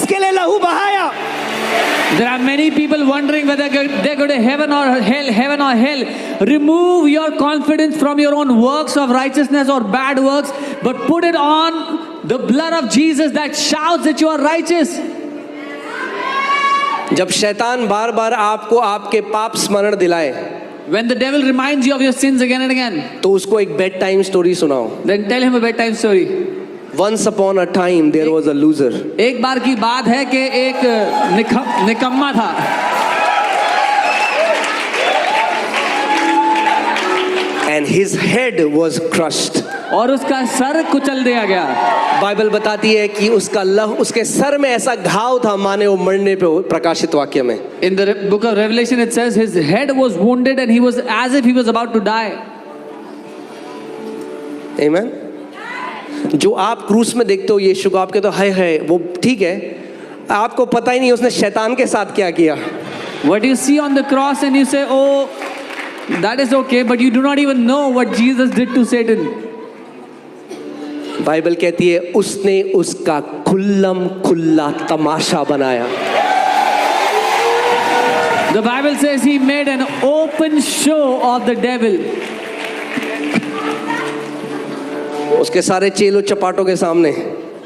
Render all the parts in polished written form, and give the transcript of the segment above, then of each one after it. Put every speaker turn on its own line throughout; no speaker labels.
उसके लिए लहू बहाया।
There are many people wondering whether they go to heaven or hell. Remove your confidence from your own works of righteousness or bad works, but put it on the blood of Jesus that shouts that you are righteous.
जब शैतान बार बार आपको आपके पाप स्मरण दिलाए,
When the devil reminds you of your sins again and again,
तो उसको एक बेड टाइम स्टोरी सुनाओ।
then tell him a bedtime story.
Once upon a time there was a loser.
एक बार की बात है कि एक निकम्मा था,
And his head was crushed.
और उसका सर कुचल दिया गया।
बाइबल बताती है कि उसके सर में ऐसा घाव था माने वो मरने पे, प्रकाशित वाक्य में।
In the book of Revelation it says his head was wounded and he was as if he was about to die.
Amen. जो आप क्रूस में देखते हो यीशु को, आपके तो है वो ठीक है, आपको पता ही नहीं उसने शैतान के साथ क्या किया।
What you see on the cross and you say, oh, that is okay, but you do not even know what Jesus did to Satan.
Bible कहती है उसने उसका खुल्लम खुल्ला तमाशा बनाया।
The Bible says he made an open show of the devil.
उसके सारे चेलों चपाटों के सामने,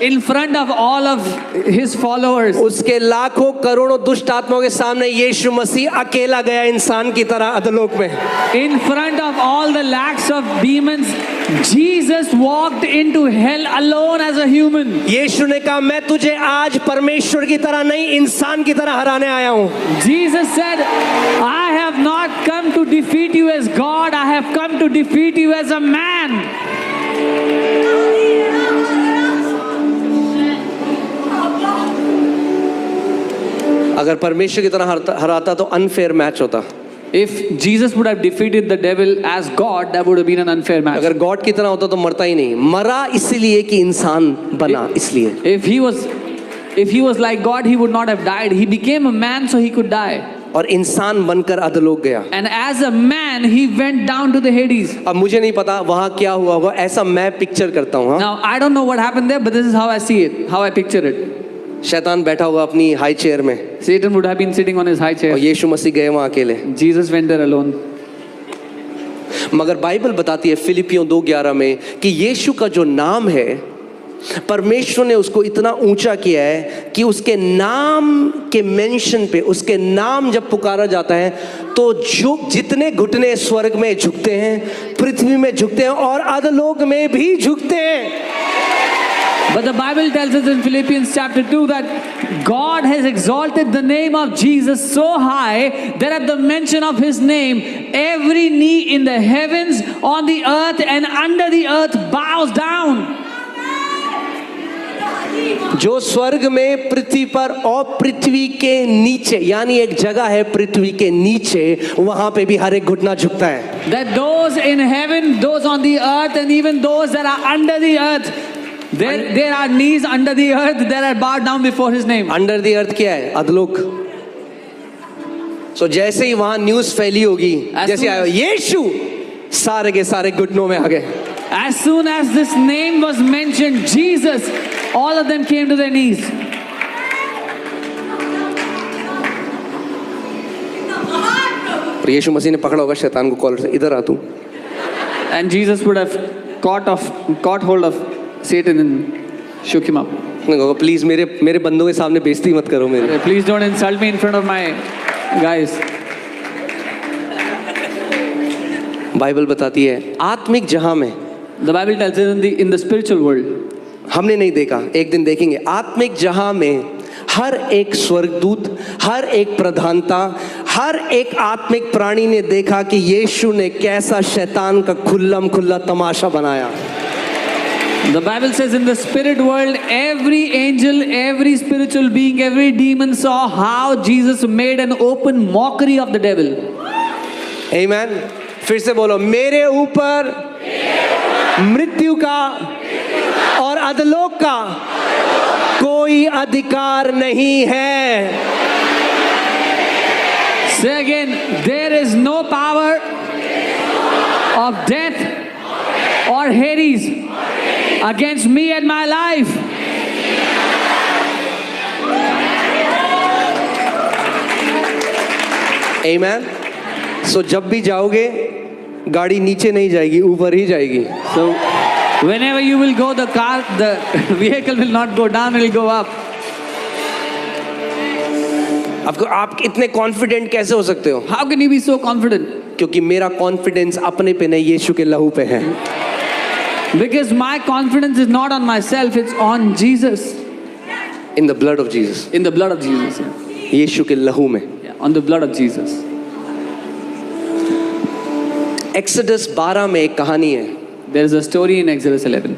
In front of all of his followers,
उसके लाखों करोड़ों दुष्ट आत्माओं के सामने यीशु मसीह अकेला गया इंसान की तरह अधोलोक में।
in front of all the lakhs of demons, Jesus walked into hell alone as a human.
यीशु ने कहा मैं तुझे आज परमेश्वर की तरह नहीं इंसान की तरह हराने आया हूँ।
Jesus said, I have not come to defeat you as God, I have come to defeat you as a man.
अगर परमेश्वर की तरह हराता तो अनफेयर मैच होता।
If Jesus would have defeated the devil as God, that would have been an unfair match.
अगर God की तरह होता तो मरता ही नहीं, मरा इसलिए कि इंसान बना इसलिए।
If he was like God, he would not have died. He became a man so he could die.
और इंसान बनकर अधोलोक गया।
And as a man, he went down to the Hades.
अब मुझे नहीं पता वहाँ क्या हुआ होगा, ऐसा मैं पिक्चर करता हूँ।
Now I don't know what happened there, but this is how I see it, how I picture it.
शैतान बैठा हुआ अपनी हाई चेयर में,
Satan would have been sitting on his high chair.
और यीशु मसीह गए वहाँ अकेले।
Jesus went there alone.
मगर बाइबल बताती है फिलिपियों 2:11 में कि यीशु का जो नाम है, परमेश्वर ने उसको इतना ऊंचा किया है कि उसके नाम के मेंशन पे, उसके नाम जब पुकारा जाता है तो जो जितने घुटने स्वर्ग में झुकते हैं, पृथ्वी में झुकते हैं और अधोलोक में भी झुकते हैं।
But the Bible tells us in Philippians chapter 2 that God has exalted the name of Jesus so high that at the mention of his name, every knee in the heavens, on the earth and under the earth bows down.
जो स्वर्ग में, पृथ्वी पर और पृथ्वी के नीचे, यानी एक जगह है पृथ्वी के नीचे, वहां पे भी हर एक घुटना झुकता है।
That those in heaven, those on the earth and even those that are under the earth, there are knees under the earth that are bowed down before his name.
Under the earth क्या है? अधोलोक। सो जैसे ही वहां news फैली होगी, जैसे आया यीशु, सारे के सारे घुटनों में आ गए।
As soon as this name was mentioned, Jesus, all of them came to their knees.
और यीशु मसीह ने पकड़ा होगा शैतान को कॉलर से, इधर आ तू।
And Jesus would have caught hold of Satan and shook him up.
Please मेरे बंदों के सामने बेइज्जती मत करो मेरे।
Please don't insult me in front of my guys.
Bible बताती है आत्मिक जहां में,
The Bible tells us in the spiritual world.
हमने नहीं देखा, एक दिन देखेंगे। आत्मिक जहां में हर एक स्वर्गदूत, हर एक प्रधानता, हर एक आत्मिक प्राणी ने देखा कि यीशु ने कैसा शैतान का खुल्लम खुल्ला तमाशा बनाया।
The Bible says in the spirit world, every angel, every spiritual being, every demon saw how Jesus made an open mockery of the devil.
Amen. फिर से बोलो, मेरे ऊपर मृत्यु का और अधोलोक का कोई अधिकार नहीं है।
Say again, there is no power of death or Hades against me and my life.
आमेन। सो जब भी जाओगे गाड़ी नीचे नहीं जाएगी, ऊपर ही जाएगी।
So whenever you will go, the vehicle will not go down, it will go up.
आपको आप इतने कॉन्फिडेंट कैसे हो सकते हो?
How can you be so confident?
क्योंकि मेरा कॉन्फिडेंस अपने पे नहीं, यीशु के लहू पे है।
Because my confidence is not on myself, it's on Jesus.
In the blood of Jesus,
In the blood of Jesus. Yeah.
यीशु के लहू में।
Yeah, on the blood of Jesus.
Exodus 12 में एक कहानी है।
There is a story in Exodus 11.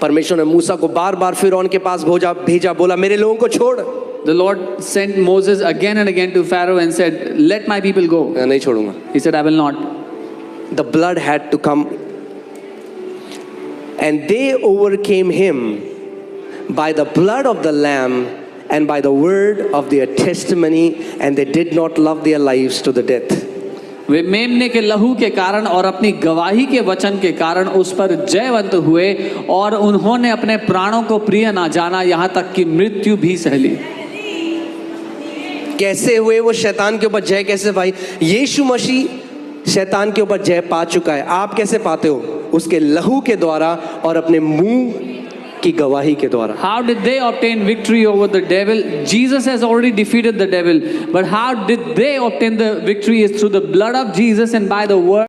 परमेश्वर ने मूसा को बार बार फिरौन के पास भेजा, बोला मेरे लोगों को छोड़।
The Lord sent Moses again and again to Pharaoh and said, "Let my people go."
मैं नहीं छोड़ूंगा।
He said, "I will not."
The blood had to come, and they overcame him by the blood of the lamb and by the word of their testimony, and they did not love their lives to the death.
वे मेमने के लहू के कारण और अपनी गवाही के वचन के कारण उस पर जयवंत हुए और उन्होंने अपने प्राणों को प्रिय ना जाना, यहाँ तक कि मृत्यु भी सह ली।
कैसे हुए वो शैतान के ऊपर जय? कैसे भाई? यीशु मसीह शैतान के ऊपर जय पा चुका है। आप कैसे पाते हो? उसके लहू के द्वारा और अपने मुंह की गवाही के द्वारा।
How did they obtain victory over the devil? Jesus has already defeated the devil, but how did they obtain the victory? Is through the blood of Jesus and by the word